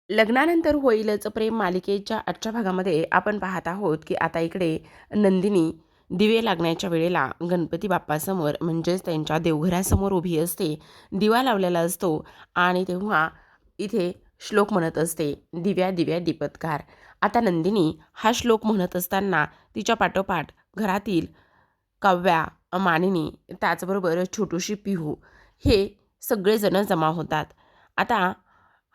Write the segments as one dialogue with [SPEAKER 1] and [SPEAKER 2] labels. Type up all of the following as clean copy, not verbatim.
[SPEAKER 1] लग्नानंतर होईलच प्रेम मालिकेच्या आजच्या भागामध्ये आपण पाहत आहोत की आता इकडे नंदिनी दिवे लागण्याच्या वेळेला गणपती बाप्पासमोर म्हणजेच त्यांच्या देवघरासमोर उभी असते. दिवा लावलेला असतो आणि तेव्हा इथे श्लोक म्हणत असते, दिव्या दिव्या दीपत्कार. आता नंदिनी हा श्लोक म्हणत असताना तिच्या पाठोपाठ घरातील काव्या, मानिनी, त्याचबरोबर छोटूशी पिहू हे सगळेजण जमा होतात. आता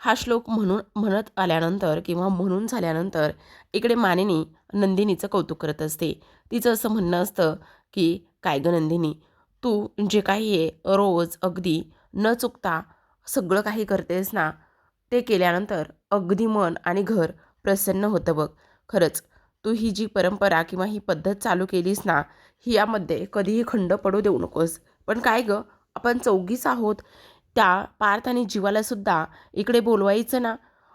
[SPEAKER 1] हा श्लोक म्हणत आल्यानंतर किंवा म्हणून झाल्यानंतर इकडे मानिनी नंदिनीचं कौतुक करत असते. तिचं असं म्हणणं असतं की काय गं नंदिनी, तू जे काही आहे रोज अगदी न चुकता सगळं काही करतेस ना, ते केल्यानंतर अगदी मन आणि घर प्रसन्न होतं बघ. खरंच तू ही जी परंपरा किंवा ही पद्धत चालू केलीस ना, ही यामध्ये कधीही खंड पडू देऊ नकोस. पण काय गं, आपण चौघीच आहोत, त्या पार्थ आणि जीवाला सुद्धा इकडे बोलवायचं ना.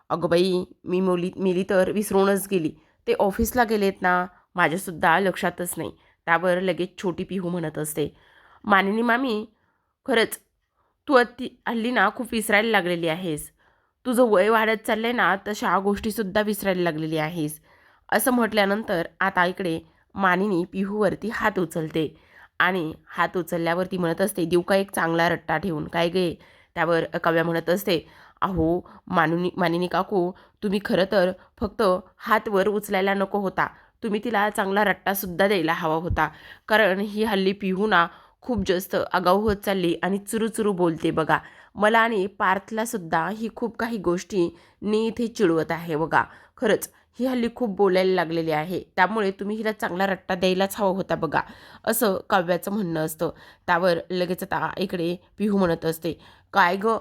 [SPEAKER 1] अगं बाई, मी मिली तर विसरूनच गेली. ते ऑफिसला गेलेत ना, माझ्यासुद्धा लक्षातच नाही. त्यावर लगेच छोटी पिहू म्हणत असते, मानिनी मामी, खरंच तू हल्ली ना खूप विसरायला लागलेली आहेस. तुझं वय वाढत चाललंय ना, तशा गोष्टीसुद्धा विसरायला लागलेली आहेस. असं म्हटल्यानंतर आता इकडे मानिनी पिहूवरती हात उचलते आणि हात उचलल्यावरती म्हणत असते, देऊ का एक चांगला रट्टा ठेवून काय गे. त्यावर काव्या म्हणत असते, अहो मानिनी काकू, तुम्ही खरं तर फक्त हात वर उचलायला नको होता, तुम्ही तिला चांगला रट्टासुद्धा द्यायला हवा होता. कारण ही हल्ली पिहू ना खूप जास्त आगाऊ होत चालली आणि चुरूचुरू बोलते बघा. मला आणि पार्थलासुद्धा ही खूप काही गोष्टी नी इथे चिडवत आहे बघा. खरंच ही हल्ली खूप बोलायला लागलेली आहे, त्यामुळे तुम्ही हिला चांगला रट्टा द्यायलाच हवा होता बघा, असं काव्याचं म्हणणं असतं. त्यावर लगेच आता इकडे पिहू म्हणत असते, काय गं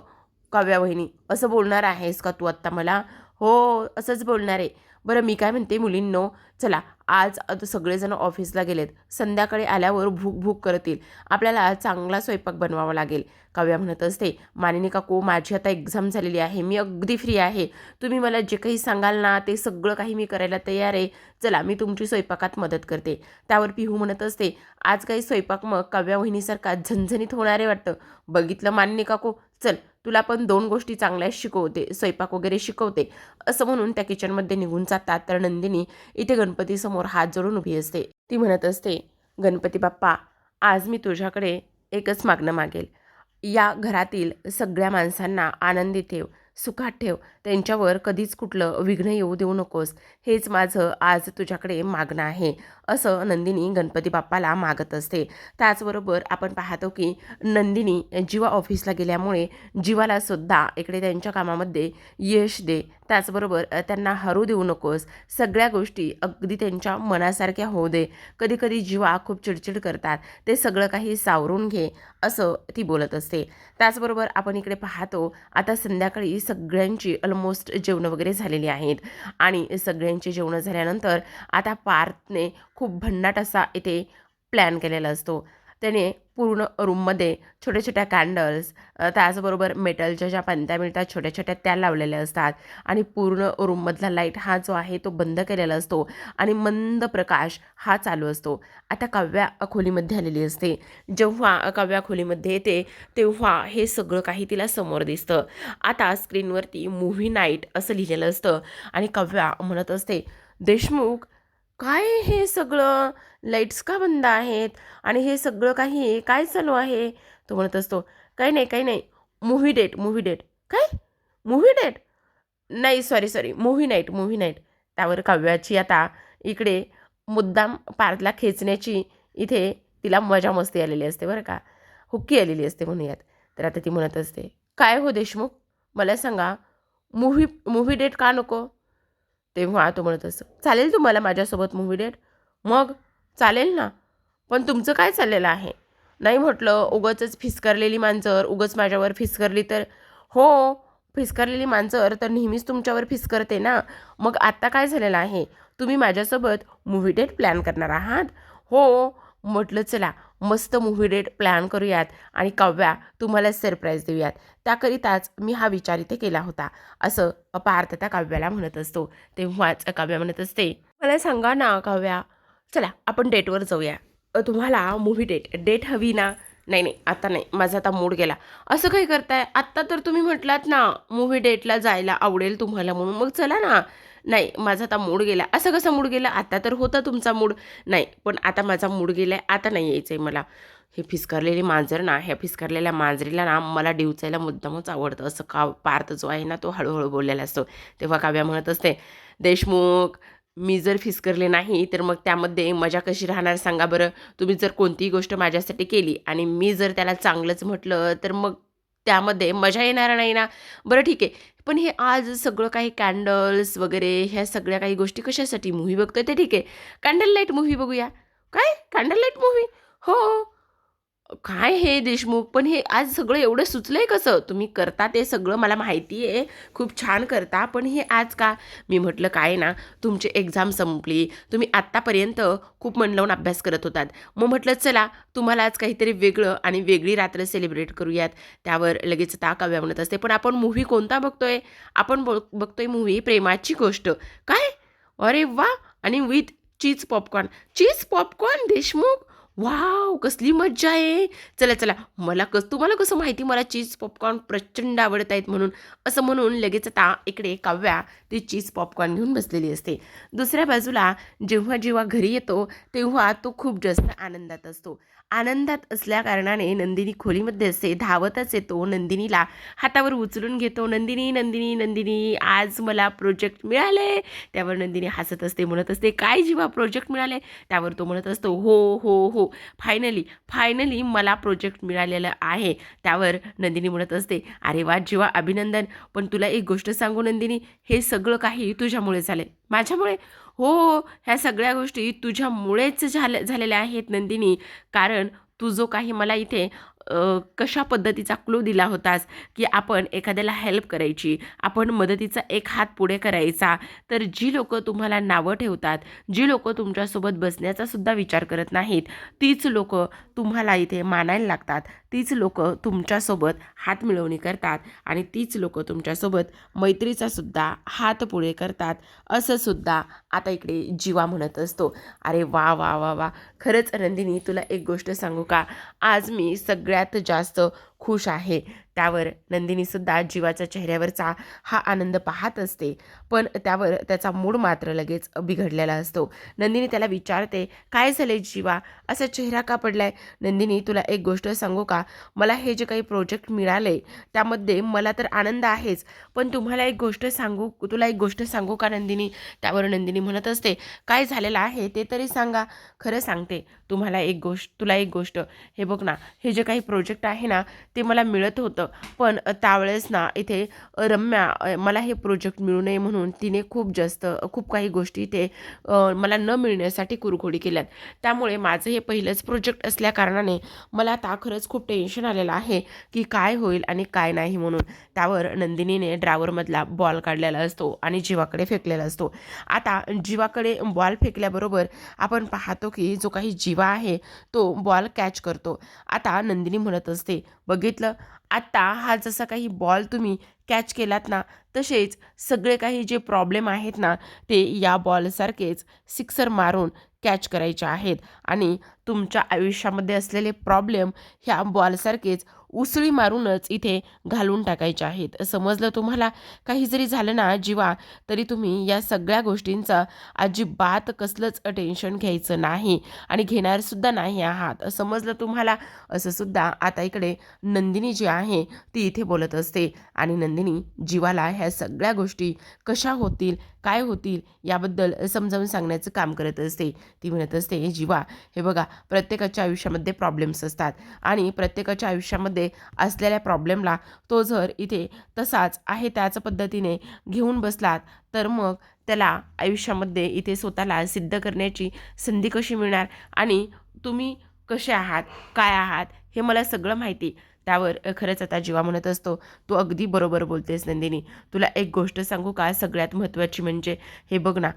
[SPEAKER 1] काव्या वहिनी, असं बोलणार आहेस का तू आत्ता मला? हो, असंच बोलणार आहे. बरं मी काय म्हणते मुलींनो, चला आज आता सगळेजण ऑफिसला गेलेत, संध्याकाळी आल्यावर भूक भूक करतील, आपल्याला चांगला स्वयंपाक बनवावा लागेल. काव्या म्हणत असते, मानिनी काकू, माझी आता एक्झाम झालेली आहे, मी अगदी फ्री आहे. तुम्ही मला जे काही सांगाल ना ते सगळं काही मी करायला तयार आहे. चला मी तुमची स्वयंपाकात मदत करते. त्यावर पिहू म्हणत असते, आज काही स्वयंपाक मग काव्या वहिनीसारखा झणझणीत होणार आहे वाटतं. बघितलं मानिनी काकू, चल तुला पण 2 गोष्टी चांगल्या शिकवते, स्वयंपाक वगैरे शिकवते. असं म्हणून त्या किचनमध्ये निघून जातात. तर नंदिनी इथे गणपतीसमोर हात जोडून उभी असते. ती म्हणत असते, गणपती बाप्पा, आज मी तुझ्याकडे एकच मागणं मागेल. या घरातील सगळ्या माणसांना आनंदी ठेव, सुखात ठेव, त्यांच्यावर कधीच कुठलं विघ्न येऊ देऊ नकोस. हेच माझं आज तुझ्याकडे मागणं आहे, असं नंदिनी गणपती बाप्पाला मागत असते. त्याचबरोबर आपण पाहतो की नंदिनी जीवा ऑफिसला गेल्यामुळे जीवालासुद्धा इकडे त्यांच्या कामामध्ये यश दे. त्याचबरोबर त्यांना हरू देऊ नकोस. सगळ्या गोष्टी अगदी त्यांच्या मनासारख्या होऊ दे. कधीकधी जीवा खूप चिडचिड करतात, ते सगळं काही सावरून घे, असं ती बोलत असते. त्याचबरोबर आपण इकडे पाहतो आता संध्याकाळी सगळ्यांची ऑलमोस्ट जेवणं वगैरे झालेली आहेत आणि सगळ्यांची जेवणं झाल्यानंतर आता पार्थने खूप भन्नाट असा इथे प्लॅन केलेला असतो. त्याने पूर्ण रूममध्ये छोट्या-छोट्या कॅन्डल्स, त्याचबरोबर मेटलच्या ज्या पणत्या मिळतात छोट्या-छोट्या त्या लावलेल्या असतात आणि पूर्ण रूममधला लाईट हा जो आहे तो बंद केलेला असतो आणि मंद प्रकाश हा चालू असतो. आता काव्या खोलीमध्ये आलेली असते. जेव्हा काव्या खोलीमध्ये येते तेव्हा हे सगळं काही तिला समोर दिसतं. आता स्क्रीनवरती मूव्ही नाईट असं लिहिलेलं असतं आणि काव्या म्हणत असते, देशमुख, काय हे सगळं? लाईट्स का बंद आहेत आणि हे सगळं काही काय चालू आहे? तो म्हणत असतो, काही नाही, काही नाही, मूव्ही डेट, मूव्ही डेट. काय? Movie date? नाही, sorry, sorry, movie night, movie night. त्यावर काव्याची आता इकडे मुद्दाम पार्थला खेचण्याची इथे तिला मजा मस्ती आलेली असते बरं का. हुक्की आलेली असते म्हणूयात. तर आता ती म्हणत असते, काय हो देशमुख, मला सांगा, मूव्ही डेट का नको? तेव्हा तो म्हणत असतो, चालेल तुम्हाला माझ्यासोबत मूव्ही डेट? मग चालेल ना, पण तुमचं काय चाललेलं आहे? नाही म्हटलं, उगाचच फिसकारलेली मांजर उगाच माझ्यावर फिसकारली तर? हो, फिसकारलेली मांजर तर नेहमीच तुमच्यावर फिसकारते ना. मग आत्ता काय झालेलं आहे? तुम्ही माझ्यासोबत मूव्ही डेट प्लॅन करणार आहात? हो, म्हटलं चला मस्त मूव्ही डेट प्लॅन करूयात आणि काव्या तुम्हाला सरप्राईज देऊयात. त्याकरिताच मी हा विचार इथे केला होता, असं पार्थ त्या काव्याला म्हणत असतो. तेव्हाच काव्या म्हणत असते, मला सांगा ना काव्या, चला आपण डेटवर जाऊया. तुम्हाला मूव्ही डेट डेट हवी ना? नाही नाही आता नाही, माझा आता मूड गेला. असं काही करताय? आत्ता तर तुम्ही म्हटलात ना मूव्ही डेटला जायला आवडेल तुम्हाला म्हणून, मग चला ना. नाही माझा आता मूड गेला. असं कसं मूड गेला? आता तर होता तुमचा मूड. नाही पण आता माझा मूड गेलाय, आता नाही यायचंय मला. हे फिस्कारलेली मांजर ना, ह्या फिस्कारलेल्या मांजरीला ना मला डिवचायला मुद्दामच आवडतं. असं का पार्थ जो आहे ना तो हळूहळू बोललेला असतो. तेव्हा काव्या म्हणत असते, देशमुख, मी जर फिस्करले नाही तर मग त्यामध्ये मजा कशी राहणार सांगा बरं. तुम्ही जर कोणतीही गोष्ट माझ्यासाठी केली आणि मी जर त्याला चांगलंच म्हटलं तर मग त्यामध्ये मजा येणार नाही ना. बरं ठीक आहे, पण हे आज सगळं काही कॅन्डल्स वगैरे ह्या सगळ्या काही गोष्टी कशासाठी? मूव्ही बघतोय ते ठीक आहे, कॅन्डल लाईट मूव्ही बघूया. काय कॅन्डल लाईट मूव्ही? हो. काय हे देशमुख, पण हे आज सगळं एवढं सुचलंय कसं? तुम्ही करता ते सगळं मला माहिती आहे, खूप छान करता, पण हे आज का? मी म्हटलं काय ना, तुमची एक्झाम संपली, तुम्ही आत्तापर्यंत खूप मन लावून अभ्यास करत होतात. मग म्हटलं चला तुम्हाला आज काहीतरी वेगळं आणि वेगळी रात्र सेलिब्रेट करूयात. त्यावर लगेच काव्या म्हणत असते, पण आपण मूव्ही कोणता बघतोय? आपण बघतोय मूव्ही प्रेमाची गोष्ट. काय? अरे वाह! आणि with cheese popcorn. Cheese popcorn Deshmukh? Wow! कसली मज्जा आहे. चला, चला तुम्हाला कसं माहिती मला चीज पॉपकॉर्न प्रचंड आवडत आहेत म्हणून? असं म्हणून लगेच आता इकडे काव्या ती चीज पॉपकॉर्न घेऊन बसलेली असते. दुसऱ्या बाजूला जेव्हा जेव्हा घरी येतो तेव्हा तो खूप जास्त आनंदात असतो. आनंदात असल्याकारणाने नंदिनी खोलीमध्ये असते. धावतच येतो, नंदिनीला हातावर उचलून घेतो. नंदिनी, नंदिनी, नंदिनी, आज मला प्रोजेक्ट मिळाले. त्यावर नंदिनी हसत असते, म्हणत असते, काय जीवा प्रोजेक्ट मिळाले? त्यावर तो म्हणत असतो, हो हो हो, फायनली फायनली मला प्रोजेक्ट मिळालेलं आहे. त्यावर नंदिनी म्हणत असते, अरे वा जीवा, अभिनंदन. पण तुला एक गोष्ट सांगू नंदिनी, हे सगळं काही तुझ्यामुळे झाले. माझ्यामुळे? हो, ह्या सगळ्या गोष्टी तुझ्यामुळेच झालेल्या आहेत नंदिनी. कारण तू जो काही मला इथे कशा पद्धतीचा क्लू दिला होतास की आपण एखाद्याला हेल्प करायची, आपण मदतीचा एक हात पुढे करायचा, तर जी लोकं तुम्हाला नावं ठेवतात, जी लोकं तुमच्यासोबत बसण्याचा सुद्धा विचार करत नाहीत, तीच लोकं तुम्हाला इथे मानायला लागतात. तीच लोकं तुमच्यासोबत हातमिळवणी करतात आणि तीच लोकं तुमच्यासोबत मैत्रीचा सुद्धा हात पुढे करतात, असं सुद्धा आता इकडे जीवा म्हणत असतो. अरे वा वा वा वा, खरंच नंदिनी, तुला एक गोष्ट सांगू का? आज मी सगळ्यात जास्त खुश आहे. त्यावर नंदिनीसुद्धा जीवाच्या चेहऱ्यावरचा हा आनंद पाहत असते, पण त्यावर त्याचा मूड मात्र लगेच बिघडलेला असतो. नंदिनी त्याला विचारते, काय झाले जीवा, असा चेहरा का पडलाय? नंदिनी, तुला एक गोष्ट सांगू का? मला हे जे काही प्रोजेक्ट मिळाले त्यामध्ये मला तर आनंद आहेच, पण तुला एक गोष्ट सांगू का नंदिनी? त्यावर नंदिनी म्हणत असते, काय झालेलं आहे ते तरी सांगा. खरं सांगते तुला एक गोष्ट, हे बघ ना, हे जे काही प्रोजेक्ट आहे ना ते मला मिळत होतं, पण त्यावेळेस ना इथे रम्या मला हे प्रोजेक्ट मिळू नये म्हणून तिने खूप काही गोष्टी इथे मला न मिळण्यासाठी कुरघोडी केल्यात. त्यामुळे माझं हे पहिलंच प्रोजेक्ट असल्या कारणाने मला आता खरंच खूप टेन्शन आलेलं आहे की काय होईल आणि काय नाही म्हणून. त्यावर नंदिनीने ड्रावरमधला बॉल काढलेला असतो आणि जीवाकडे फेकलेला असतो. आता जीवाकडे बॉल फेकल्याबरोबर आपण पाहतो की जो काही जीवा आहे तो बॉल कॅच करतो. आता नंदिनी म्हणत असते, बघितलं, आत्ता हा जसा काही बॉल तुम्ही कॅच केलात ना, तसेच सगळे काही जे प्रॉब्लेम आहेत ना ते या बॉलसारखेच सिक्सर मारून कॅच करायचे आहेत आणि तुमच्या आयुष्यामध्ये असलेले प्रॉब्लेम ह्या बॉलसारखेच उसळी मारूनच इथे घालून टाकायचे आहेत. समजलं तुम्हाला? काही जरी झालं ना जीवा, तरी तुम्ही या सगळ्या गोष्टींचा अजिबात कसलंच टेन्शन घ्यायचं नाही आणि घेणारसुद्धा नाही आहात. समजलं तुम्हाला? असं सुद्धा आता इकडे नंदिनी जी आहे ती इथे बोलत असते आणि नंदिनी जीवाला ह्या सगळ्या गोष्टी कशा होतील, काय होतील याबद्दल समजावून सांगण्याचं काम करत असते. ती म्हणत असते, जीवा, हे बघा, प्रत्येकाच्या आयुष्यामध्ये प्रॉब्लेम्स असतात आणि प्रत्येकाच्या आयुष्यामध्ये असलेल्या प्रॉब्लेमला तो जर इथे तसाच आहे त्याच पद्धतीने घेऊन बसलात तर मग त्याला आयुष्यामध्ये इथे स्वतःला सिद्ध करण्याची संधी कशी मिळणार? आणि तुम्ही कसे आहात, काय आहात, हे मला सगळं माहिती. त्यावर खरंच आता जीवा म्हणत असतो, तू अगदी बरोबर बोलतेस नंदिनी. तुला एक गोष्ट सांगू का? सगळ्यात महत्त्वाची म्हणजे, हे बघ ना,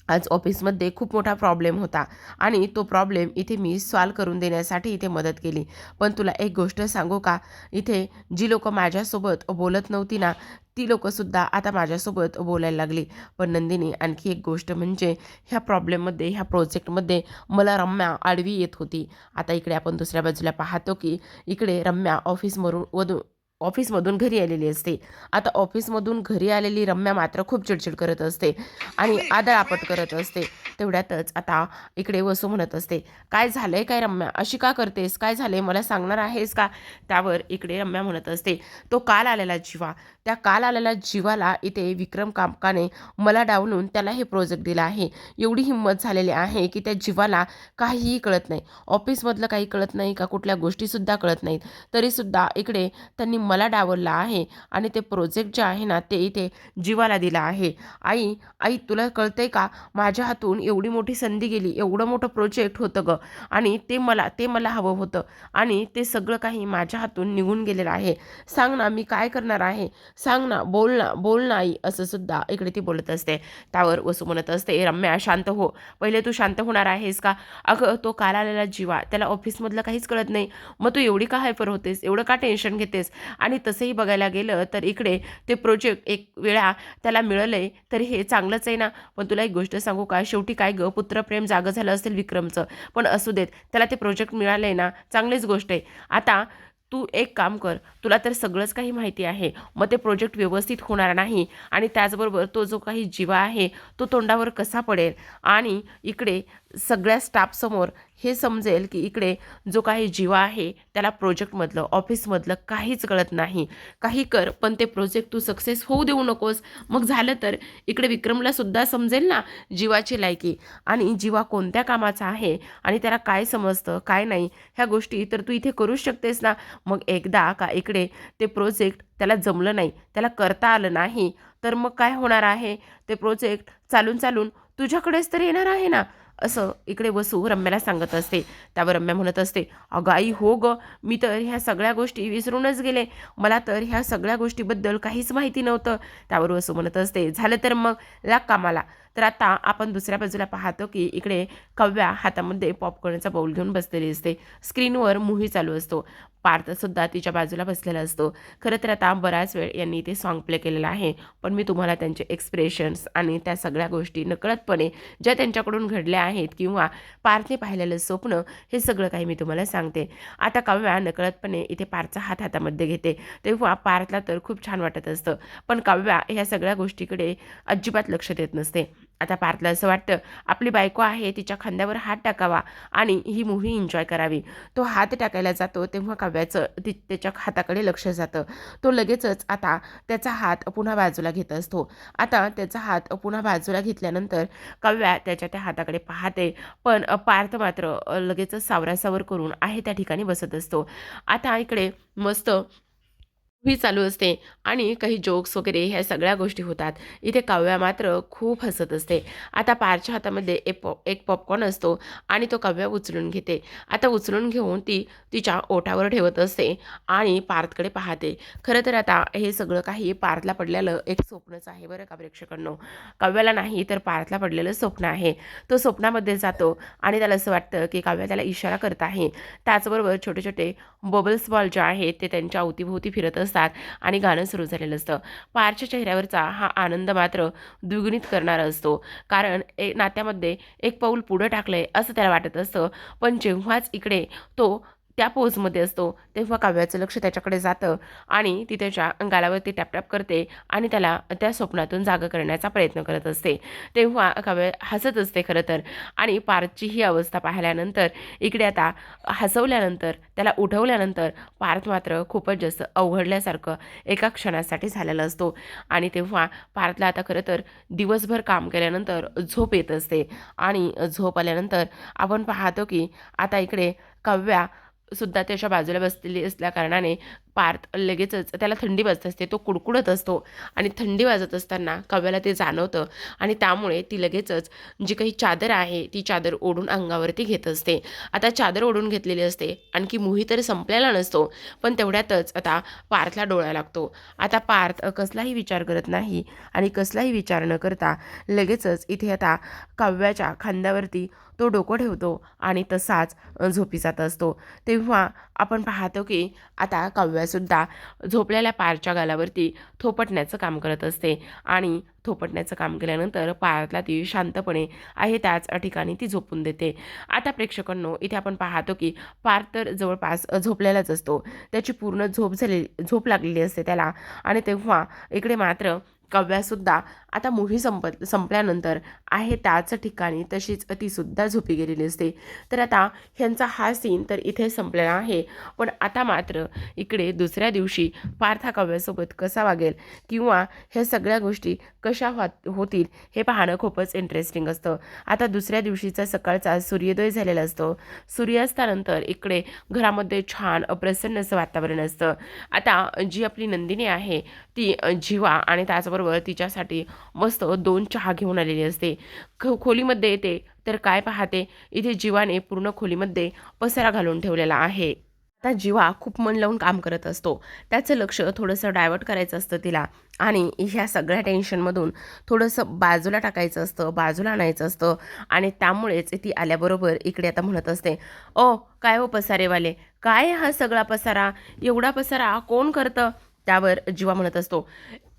[SPEAKER 1] आज ऑफिसमध्ये खूप मोठा प्रॉब्लेम होता आणि तो प्रॉब्लेम इथे मी सॉल्व करून देण्यासाठी इथे मदत केली. पण तुला एक गोष्ट सांगू का? इथे जी लोकं माझ्यासोबत बोलत नव्हती ना, ती लोकंसुद्धा आता माझ्यासोबत बोलायला लागली. पण नंदिनी आणखी एक गोष्ट म्हणजे ह्या प्रॉब्लेममध्ये, ह्या प्रोजेक्टमध्ये मला रम्या आडवी येत होती. आता इकडे आपण दुसऱ्या बाजूला पाहतो की इकडे रम्या ऑफिसमधून घरी आलेली असते. आता ऑफिसमधून घरी आलेली रम्या मात्र खूप चिडचिड करत असते आणि आदळआपट करत असते. तेवढ्यातच आता इकडे वसू म्हणत असते, "काय झालंय काय रम्या? अशी का करतेस? काय झालंय? मला सांगणार आहेस का?" त्यावर इकडे रम्या म्हणत असते, "तो काल आलेला जीवा, त्या काल आलेल्या जीवाला इथे विक्रम काकाने मला डावलून त्याला हे प्रोजेक्ट दिला आहे. एवढी हिंमत झालेली आहे की त्या जीवाला काहीही कळत नाही. ऑफिसमधलं काही कळत नाही का कुठल्या गोष्टीसुद्धा कळत नाहीत. तरीसुद्धा इकडे त्यांनी मला डावललं आहे आणि ते प्रोजेक्ट जे आहे ना ते इथे जीवाला दिलं आहे. आई, आई तुला कळतंय का? माझ्या हातून एवढी मोठी संधी गेली, एवढं मोठं प्रोजेक्ट होतं गं आणि ते मला हवं होतं आणि ते सगळं काही माझ्या हातून निघून गेलेलं आहे. सांग ना मी काय करणार आहे? सांग ना, बोल ना, बोल ना आई." असं सुद्धा इकडे ती बोलत असते. त्यावर वसू म्हणत असते, "रम्या शांत हो. पहिले तू शांत होणार आहेस का? अगं तो काल आलेला जीवा, त्याला ऑफिसमधलं काहीच कळत नाही. मग तू एवढी का हायपर होतेस? एवढं का टेन्शन घेतेस? आणि तसंही बघायला गेलं तर इकडे ते प्रोजेक्ट एक वेळा त्याला मिळालंय तर हे चांगलंच आहे ना. पण तुला एक गोष्ट सांगू का? शेवटी काय गं पुत्रप्रेम जागं झालं असेल विक्रमचं. पण असू देत. त्याला ते प्रोजेक्ट मिळालंय ना, चांगलीच गोष्ट आहे. आता तू एक काम कर, तुला तर सगळंच काही माहिती आहे. मग ते प्रोजेक्ट व्यवस्थित होणार नाही आणि त्याचबरोबर तो जो काही जीवा आहे तो तोंडावर कसा पडेल आणि इकडे सगळ्या स्टाफसमोर हे समजेल की इकडे जो काही जीवा आहे त्याला प्रोजेक्टमधलं, ऑफिसमधलं काहीच कळत नाही. काही कर, पण ते प्रोजेक्ट तू सक्सेस होऊ देऊ नकोस. मग झालं तर इकडे विक्रमला सुद्धा समजेल ना जीवाची लायकी आणि जीवा कोणत्या कामाचा आहे आणि त्याला काय समजतं, काय नाही ह्या गोष्टी तर तू इथे करूच शकतेस ना. मग एकदा का इकडे ते प्रोजेक्ट त्याला जमलं नाही, त्याला करता आलं नाही, तर मग काय होणार आहे? ते प्रोजेक्ट चालून चालून तुझ्याकडेच तर येणार आहे ना. असं इकडे वसू रम्याला सांगत असते. त्यावर रम्या म्हणत असते, "अगं आई हो गं, मी तर ह्या सगळ्या गोष्टी विसरूनच गेले. मला तर ह्या सगळ्या गोष्टीबद्दल काहीच माहिती नव्हतं." त्यावर वसू म्हणत असते, "झालं तर मग लाग कामाला." तर आता आपण दुसऱ्या बाजूला पाहतो की इकडे काव्या हातामध्ये पॉपकॉर्नचा बाऊल घेऊन बसलेली असते. स्क्रीनवर मूव्ही चालू असतो. पार्थसुद्धा तिच्या बाजूला बसलेला असतो. खरं तर आता बराच वेळ यांनी ते सॉन्ग प्ले केलेलं आहे. पण मी तुम्हाला त्यांचे एक्सप्रेशन्स आणि त्या सगळ्या गोष्टी नकळतपणे ज्या त्यांच्याकडून घडल्या आहेत किंवा पार्थने पाहिलेलं स्वप्न हे सगळं काही मी तुम्हाला सांगते. आता काव्या नकळतपणे इथे पार्थचा हात हातामध्ये घेते. तेव्हा पार्थला तर खूप छान वाटत असतं. पण काव्या ह्या सगळ्या गोष्टीकडे अजिबात लक्ष देत नसते. आता पार्थला असं वाटतं आपली बायको आहे तिच्या खांद्यावर हात टाकावा आणि ही मूव्ही एन्जॉय करावी. तो हात टाकायला जातो तेव्हा काव्याचं त्याच्या हाताकडे लक्ष जातं. तो लगेचच आता त्याचा हात पुन्हा बाजूला घेत असतो. आता त्याचा हात पुन्हा बाजूला घेतल्यानंतर काव्या त्याच्या त्या हाताकडे पाहते. पण पार्थ मात्र लगेचच सावरासावर करून आहे त्या ठिकाणी बसत असतो. आता इकडे मस्त ही चालू असते आणि काही जोक्स वगैरे ह्या सगळ्या गोष्टी होतात. इथे काव्या मात्र खूप हसत असते. आता पारच्या हातामध्ये एक पॉपकॉर्न असतो आणि तो काव्या उचलून घेते. आता उचलून घेऊन ती तिच्या ओठावर ठेवत असते आणि पार्थकडे पाहते. खरं तर आता हे सगळं काही पार्थला पडलेलं एक स्वप्नच आहे बरं का प्रेक्षकांनो. काव्याला नाही तर पार्थला पडलेलं स्वप्न आहे. तो स्वप्नामध्ये जातो आणि त्याला असं वाटतं की काव्या त्याला इशारा करत आहे. त्याचबरोबर छोटे छोटे बबल्स बॉल जे आहेत ते त्यांच्या अवतीभोवती फिरत असतात आणि गाणं सुरू झालेलं असतं. पारच्या चेहऱ्यावरचा हा आनंद मात्र द्विगुणित करणारा असतो. कारण नात्यामध्ये एक पाऊल पुढं टाकलंय असं त्याला वाटत असतं. पण जेव्हाच इकडे तो त्या पोजमध्ये असतो तेव्हा काव्याचं लक्ष त्याच्याकडे जातं आणि ती त्याच्या गालावरती टॅपटॅप करते आणि त्याला त्या स्वप्नातून जागं करण्याचा प्रयत्न करत असते. तेव्हा काव्या हसत असते खरं तर आणि पार्थची ही अवस्था पाहिल्यानंतर इकडे आता हसवल्यानंतर त्याला उठवल्यानंतर पार्थ मात्र खूपच जास्त अवघडल्यासारखं एका क्षणासाठी झालेला असतो आणि तेव्हा पार्थला आता खरं तर दिवसभर काम केल्यानंतर झोप येत असते आणि झोप आल्यानंतर आपण पाहतो की आता इकडे काव्या सुद्धा त्याच्या बाजूला बसलेली असल्या कारणाने पार्थ लगेचच त्याला थंडी वाजत असते. तो कुडकुडत असतो आणि थंडी वाजत असताना काव्याला ते जाणवतं आणि त्यामुळे ती लगेचच जी काही चादर आहे ती चादर ओढून अंगावरती घेत असते. आता चादर ओढून घेतलेली असते. आणखी मूव्ही तर संपलेला नसतो. पण तेवढ्यातच आता पार्थला डोळा लागतो. आता पार्थ कसलाही विचार करत नाही आणि कसलाही विचार न करता लगेचच इथे आता काव्याच्या खांद्यावरती तो डोकं ठेवतो आणि तसाच झोपी जात असतो. तेव्हा आपण पाहतो की आता काव्या कव्वासुद्धा झोपलेल्या पारच्या गालावरती थोपटण्याचं काम करत असते आणि थोपटण्याचं काम केल्यानंतर पायातला ती शांतपणे आहे त्याच ठिकाणी ती झोपून देते. आता प्रेक्षकांनो, इथे आपण पाहतो की पार तर जवळपास झोपलेलाच असतो. त्याची पूर्ण झोप लागलेली असते त्याला आणि तेव्हा इकडे मात्र कव्यासुद्धा आता मूव्ही संपल्यानंतर आहे त्याच ठिकाणी तशीच तीसुद्धा झोपी गेलेली असते. तर आता ह्यांचा हा सीन तर इथे संपलेला आहे. पण आता मात्र इकडे दुसऱ्या दिवशी पार्थ हा कव्यासोबत कसा वागेल किंवा ह्या सगळ्या गोष्टी कशा होतील हे पाहणं खूपच इंटरेस्टिंग असतं. आता दुसऱ्या दिवशीचा सकाळचा सूर्योदय झालेला असतो. सूर्यास्तानंतर इकडे घरामध्ये छान प्रसन्न असं वातावरण असतं. आता जी आपली नंदिनी आहे ती जीवा आणि त्याचबरोबर तिच्यासाठी मस्त 2 चहा घेऊन आलेली असते. खोलीमध्ये येते तर काय पाहते, इथे जीवाने पूर्ण खोलीमध्ये पसारा घालून ठेवलेला आहे. आता जीवा खूप मन लावून काम करत असतो. त्याचं लक्ष थोडंसं डायव्हर्ट करायचं असतं तिला आणि ह्या सगळ्या टेन्शनमधून थोडंसं बाजूला टाकायचं असतं, बाजूला आणायचं असतं आणि त्यामुळेच ती आल्याबरोबर इकडे आता म्हणत असते, "ओ काय हो पसारेवाले, काय हा सगळा पसारा? एवढा पसारा कोण करतं?" त्यावर जीवा म्हणत असतो,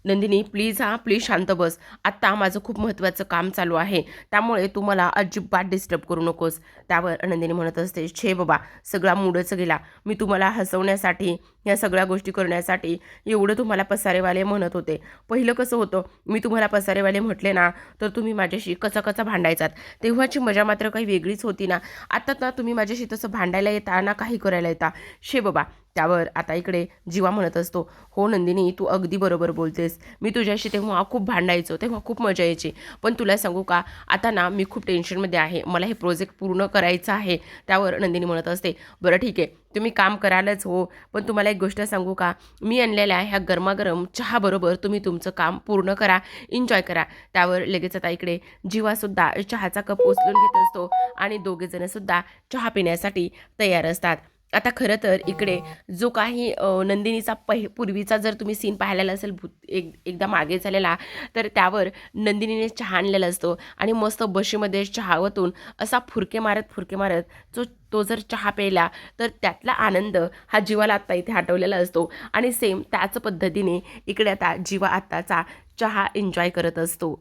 [SPEAKER 1] "नंदिनी प्लीज शांत बस. आत्ता माझं खूप महत्त्वाचं काम चालू आहे, त्यामुळे तू मला अजिबात डिस्टर्ब करू नकोस." त्यावर नंदिनी म्हणत असते, "छे बाबा, सगळा मूडच गेला. मी तुम्हाला हसवण्यासाठी, ह्या सगळ्या गोष्टी करण्यासाठी एवढं तुम्हाला पसारेवाले म्हणत होते. पहिलं कसं होतं, मी तुम्हाला पसारेवाले म्हटले ना, तर तुम्ही माझ्याशी कचा भांडायचात. तेव्हाची मजा मात्र काही वेगळीच होती ना. आता ना तुम्ही माझ्याशी तसं भांडायला येता ना काही करायला येता. शे बाबा." त्यावर आता इकडे जीवा म्हणत असतो, "हो नंदिनी, तू अगदी बरोबर बोलतेस. मी तुझ्याशी तेव्हा खूप भांडायचो, तेव्हा खूप मजा यायची. पण तुला सांगू का, आता ना मी खूप टेन्शनमध्ये आहे. मला हे प्रोजेक्ट पूर्ण करायचं आहे." त्यावर नंदिनी म्हणत असते, "बरं ठीक आहे, तुम्ही काम करालच हो, पण तुम्हाला एक गोष्ट सांगू का, मी आणलेल्या ह्या गरमागरम चहाबरोबर तुम्ही तुमचं काम पूर्ण करा, एन्जॉय करा." त्यावर लगेच आता इकडे जीवासुद्धा चहाचा कप उचलून घेत असतो आणि दोघेजणसुद्धा चहा पिण्यासाठी तयार असतात. आता खरं तर इकडे जो काही नंदिनीचा पूर्वीचा जर तुम्ही सीन पाहिलेला असेल एकदा मागे झालेला, तर त्यावर नंदिनीने चहा आणलेला असतो आणि मस्त बशीमध्ये चहा ओतून असा फुरके मारत तो जर चहा प्यायला तर त्यातला आनंद हा जीवाला आत्ता इथे आठवलेला असतो आणि सेम त्याच पद्धतीने इकडे आता जीवा आत्ताचा चहा एन्जॉय करत असतो.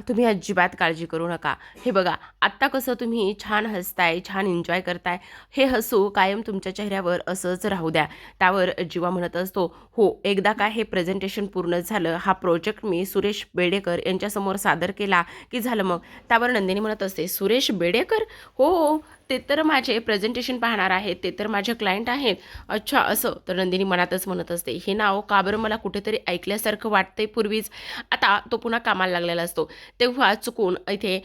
[SPEAKER 1] तुम्ही अजिबात काळजी करू नका. हे बघा, आत्ता कसं तुम्ही छान हसताय, छान एन्जॉय करताय, हे हसू कायम तुमच्या चेहऱ्यावर असंच राहू द्या. त्यावर जीवा म्हणत असतो, "हो, एकदा काय हे प्रेझेंटेशन पूर्ण झालं, हा प्रोजेक्ट मी सुरेश बेडेकर यांच्यासमोर सादर केला की झालं मग." त्यावर नंदिनी म्हणत असते, "सुरेश बेडेकर? हो, ते तर माझे प्रेझेंटेशन पाहणार आहेत, ते तर माझे क्लायंट आहेत." "अच्छा असं." तर नंदिनी मनातच म्हणत असते, "हे नाव का बरं मला कुठेतरी ऐकल्यासारखं वाटतंय पूर्वीच." आता तो पुन्हा कामाला लागलेला असतो. तेव्हा चुकून इथे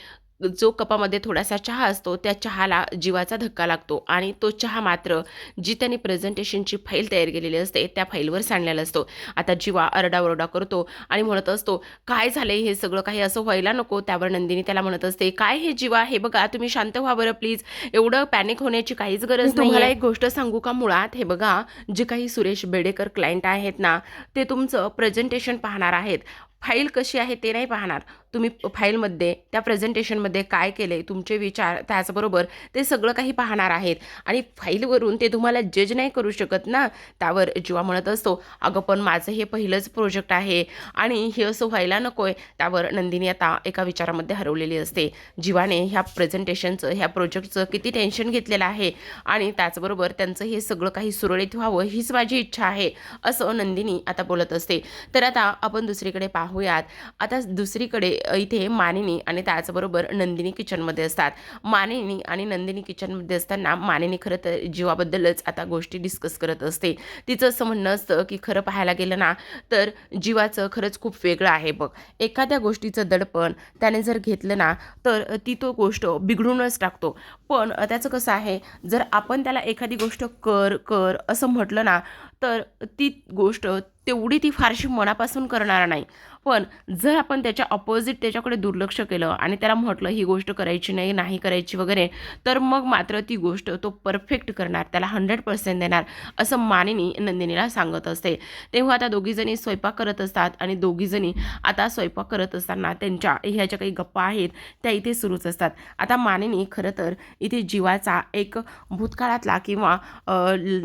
[SPEAKER 1] जो कपामध्ये थोडासा चहा असतो त्या चहाला जीवाचा धक्का लागतो आणि तो चहा मात्र जी त्यांनी प्रेझेंटेशनची फाईल तयार केलेली असते त्या फाईलवर सांडलेला असतो. आता जीवा आरडाओरडा करतो आणि म्हणत असतो, "काय झालंय हे सगळं, काही असं व्हायला नको." त्यावर नंदिनी त्याला म्हणत असते, "काय हे जीवा, हे बघा तुम्ही शांत व्हा बरं प्लीज, एवढं पॅनिक होण्याची काहीच गरज नाही. तुम्हाला एक गोष्ट सांगू का, मुळात हे बघा, जे काही सुरेश बेडेकर क्लायंट आहेत ना, ते तुमचं प्रेझेंटेशन पाहणार आहेत. फाईल कशी आहे ते नाही पाहणार. तुम्ही फाईलमध्ये त्या प्रेझेंटेशनमध्ये काय केले, तुमचे विचार, त्याचबरोबर ते सगळं काही पाहणार आहेत आणि फाईलवरून ते तुम्हाला जज नाही करू शकत ना." त्यावर जीवा म्हणत असतो, "अगं पण माझं हे पहिलंच प्रोजेक्ट आहे आणि हे असं व्हायला नको आहे." त्यावर नंदिनी आता एका विचारामध्ये हरवलेली असते. जीवाने ह्या प्रेझेंटेशनचं, ह्या प्रोजेक्टचं किती टेन्शन घेतलेलं आहे आणि त्याचबरोबर त्यांचं हे सगळं काही सुरळीत व्हावं हीच माझी इच्छा आहे, असं नंदिनी आता बोलत असते. तर आता आपण दुसरीकडे पाहूयात. आता दुसरीकडे इथे मानिनी आणि त्याचबरोबर नंदिनी किचनमध्ये असतात. मानिनी आणि नंदिनी किचनमध्ये असताना मानिनी खरं तर जीवाबद्दलच आता गोष्टी डिस्कस करत असते. तिचं असं म्हणणं असतं की खरं पाहायला गेलं ना, तर जीवाचं खरंच खूप वेगळं आहे बघ. एखाद्या गोष्टीचं दडपण त्याने जर घेतलं ना, तर तो गोष्ट बिघडूनच टाकतो. पण त्याचं कसं आहे, जर आपण त्याला एखादी गोष्ट कर कर असं म्हटलं ना, तर ती गोष्ट तेवढी ती फारशी मनापासून करणार नाही. पण जर आपण त्याच्या अपोजिट त्याच्याकडे दुर्लक्ष केलं आणि त्याला म्हटलं ही गोष्ट करायची नाही, नाही करायची वगैरे, तर मग मात्र ती गोष्ट तो परफेक्ट करणार, त्याला 100% देणार, असं मानिनी नंदिनीला सांगत असते. तेव्हा आता दोघीजणी स्वयंपाक करत असतात आणि दोघीजणी आता स्वयंपाक करत असताना त्यांच्या ह्या ज्या काही गप्पा आहेत त्या इथे सुरूच असतात. आता मानिनी खरं तर इथे जीवाचा एक भूतकाळातला किंवा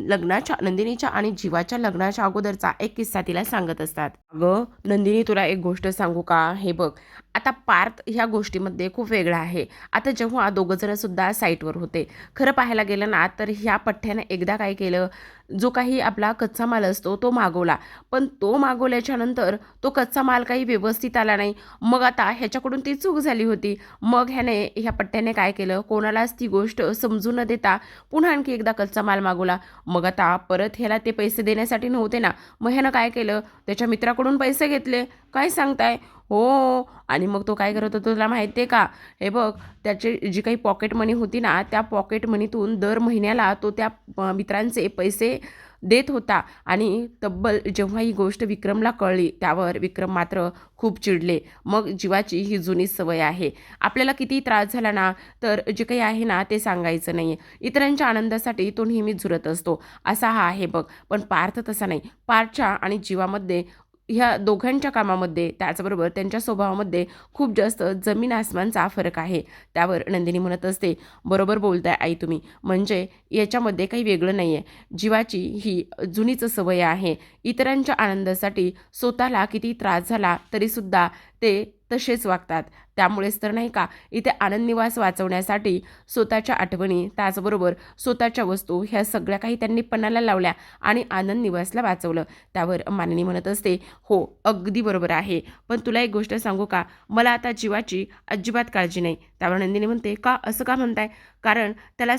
[SPEAKER 1] लग्नाच्या नंदिनीच्या आणि जीवाच्या लग्नाच्या अगोदरचा एक किस्सा तिला सांगत असतात. अगं नंदिनी, तुला एक गोष्ट सांगू का? हे बघ, आता पार्थ ह्या गोष्टीमध्ये खूप वेगळा आहे. आता जेव्हा दोघं जण सुद्धा साईटवर होते, खरं पाहायला गेलं ना तर ह्या पठ्ठ्याने एकदा काय केलं, जो काही आपला कच्चा माल असतो तो मागवला, पण तो मागवल्याच्या नंतर तो कच्चा माल काही व्यवस्थित आला नाही. मग आता ह्याच्याकडून ती चूक झाली होती. मग ह्या पठ्ठ्याने काय केलं, कोणालाच ती गोष्ट समजून न देता पुन्हा आणखी एकदा कच्चा माल मागवला. मग आता परत ह्याला ते पैसे देण्यासाठी नव्हते ना, मग ह्यानं काय केलं, त्याच्या मित्राकडून पैसे घेतले. काय सांगताय? हो. आणि मग तो काय करत होता तुला माहिती आहे का? हे बघ, त्याची जी काही पॉकेट मनी होती ना, त्या पॉकेट मनीतून दर महिन्याला तो त्या मित्रांचे पैसे देत होता. आणि तब्बल जेव्हा ही गोष्ट विक्रमला कळली, त्यावर विक्रम मात्र खूप चिडले. मग जीवाची ही जुनी सवय आहे, आपल्याला किती त्रास झाला ना तर जे काही आहे ना ते सांगायचं नाही. इतरांच्या आनंदासाठी तो नेहमीच झुरत असतो, असा हा आहे बघ. पण पार्थ तसा नाही. पार्थच्या आणि जीवामध्ये, ह्या दोघांच्या कामामध्ये, त्याचबरोबर त्यांच्या स्वभावामध्ये खूप जास्त जमीन आसमानचा फरक आहे. त्यावर नंदिनी म्हणत असते, बरोबर बोलताय आई तुम्ही, म्हणजे याच्यामध्ये काही वेगळं नाही आहे. जीवाची ही जुनीच सवय आहे. इतरांच्या आनंदासाठी स्वतःला किती त्रास झाला तरीसुद्धा ते तसेच वागतात. त्यामुळेच तर नाही का इथे आनंद निवास वाचवण्यासाठी स्वतःच्या आठवणी, त्याचबरोबर स्वतःच्या वस्तू ह्या सगळ्या काही त्यांनी पणाला लावल्या आणि आनंद निवासला वाचवलं. त्यावर मानिनी म्हणत असते, हो अगदी बरोबर आहे, पण तुला एक गोष्ट सांगू का, मला आता जीवाची अजिबात काळजी नाही. त्यावर नंदिनी म्हणते, का असं का म्हणताय? कारण त्याला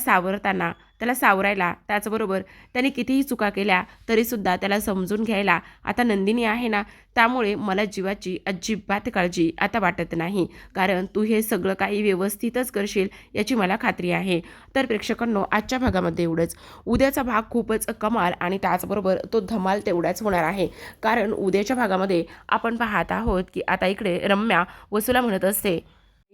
[SPEAKER 1] सावरायला, त्याचबरोबर त्याने कितीही चुका केल्या तरीसुद्धा त्याला समजून घ्यायला आता नंदिनी आहे ना, त्यामुळे मला जीवाची अजिबात काळजी आता वाटत नाही. कारण तू हे सगळं काही व्यवस्थितच करशील याची मला खात्री आहे. तर प्रेक्षकांनो, आजच्या भागामध्ये एवढंच. उद्याचा भाग खूपच कमाल आणि त्याचबरोबर तो धमाल तेवढाच होणार आहे. कारण उद्याच्या भागामध्ये आपण पाहत आहोत की आता इकडे रम्या वसूला म्हणत असते,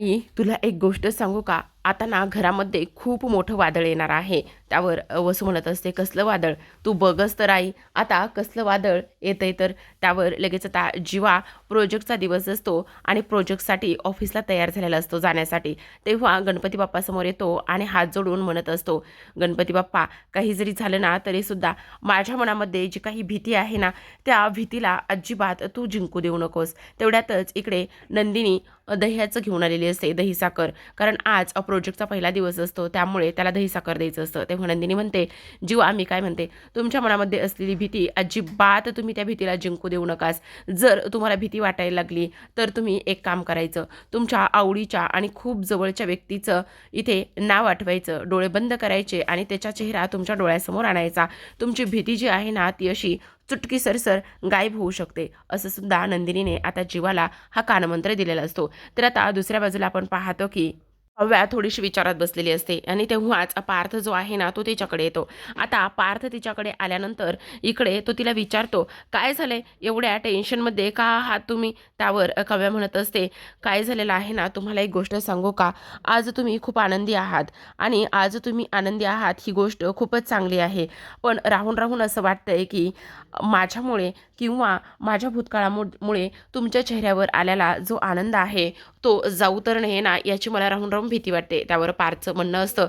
[SPEAKER 1] मी तुला एक गोष्ट सांगू का, आता ना घरामध्ये खूप मोठं वादळ येणार आहे. त्यावर वसू म्हणत असते, कसलं वादळ? तू बघच तर आई, आता कसलं वादळ येतंय तर. त्यावर लगेच आता जीवा प्रोजेक्टचा दिवस असतो आणि प्रोजेक्टसाठी ऑफिसला तयार झालेला असतो जाण्यासाठी. तेव्हा गणपती बाप्पासमोर येतो आणि हात जोडून म्हणत असतो, गणपती बाप्पा, काही जरी झालं ना तरीसुद्धा माझ्या मनामध्ये जी काही भीती आहे ना, त्या भीतीला अजिबात तू जिंकू देऊ नकोस. तेवढ्यातच इकडे नंदिनी दह्याचं घेऊन आलेली असते, दही साखर. कारण आज प्रोजेक्टचा पहिला दिवस असतो, त्यामुळे त्याला दही साखर द्यायचं असतं. तेव्हा नंदिनी म्हणते, जीवा मी काय म्हणते, तुमच्या मनामध्ये असलेली भीती अजिबात तुम्ही त्या भीतीला जिंकू देऊ नकास. जर तुम्हाला भीती वाटायला लागली तर तुम्ही एक काम करायचं, तुमच्या आवडीच्या आणि खूप जवळच्या व्यक्तीचं इथे नाव आठवायचं, डोळे बंद करायचे आणि त्याचा चेहरा तुमच्या डोळ्यासमोर आणायचा. तुमची भीती जी आहे ना ती अशी चुटकी सरसर गायब होऊ शकते. असं सुद्धा नंदिनीने आता जीवाला हा कानमंत्र दिलेला असतो. तर आता दुसऱ्या बाजूला आपण पाहतो की हव्या थोडीशी विचारात बसलेली असते आणि तेव्हाच पार्थ जो आहे ना तो तिच्याकडे येतो. आता पार्थ तिच्याकडे आल्यानंतर इकडे तो तिला विचारतो, काय झालंय, एवढ्या टेन्शनमध्ये का आहात तुम्ही? त्यावर काव्या म्हणत असते, काय झालेलं आहे ना, तुम्हाला एक गोष्ट सांगू का, आज तुम्ही खूप आनंदी आहात आणि आज तुम्ही आनंदी आहात ही गोष्ट खूपच चांगली आहे. पण राहून राहून असं वाटतंय की माझ्यामुळे किंवा माझ्या भूतकाळामुळे तुमच्या चेहऱ्यावर आलेला जो आनंद आहे तो जाऊ तर नये ना, याची मला राहून राहून भीती वाटते. त्यावर पार्थचं म्हणणं असतं,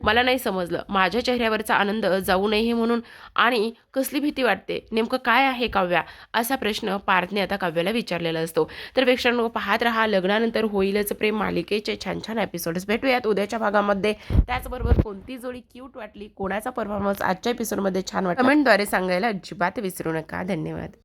[SPEAKER 1] मला नाही समजलं, माझ्या चेहऱ्यावरचा आनंद जाऊ नये हे म्हणून आणि कसली भीती वाटते, नेमकं काय आहे काव्या? असा प्रश्न पार्थने आता काव्याला विचारलेला असतो. तर प्रेक्षकांनो, पाहत रहा लग्नानंतर होईलच प्रेम मालिकेचे छान छान एपिसोड्स. भेटूयात उद्याच्या भागामध्ये. त्याचबरोबर कोणती जोडी क्यूट वाटली, कोणाचा परफॉर्मन्स आजच्या एपिसोडमध्ये छान वाटला, कमेंटद्वारे सांगायला अजिबात विसरू नका. धन्यवाद.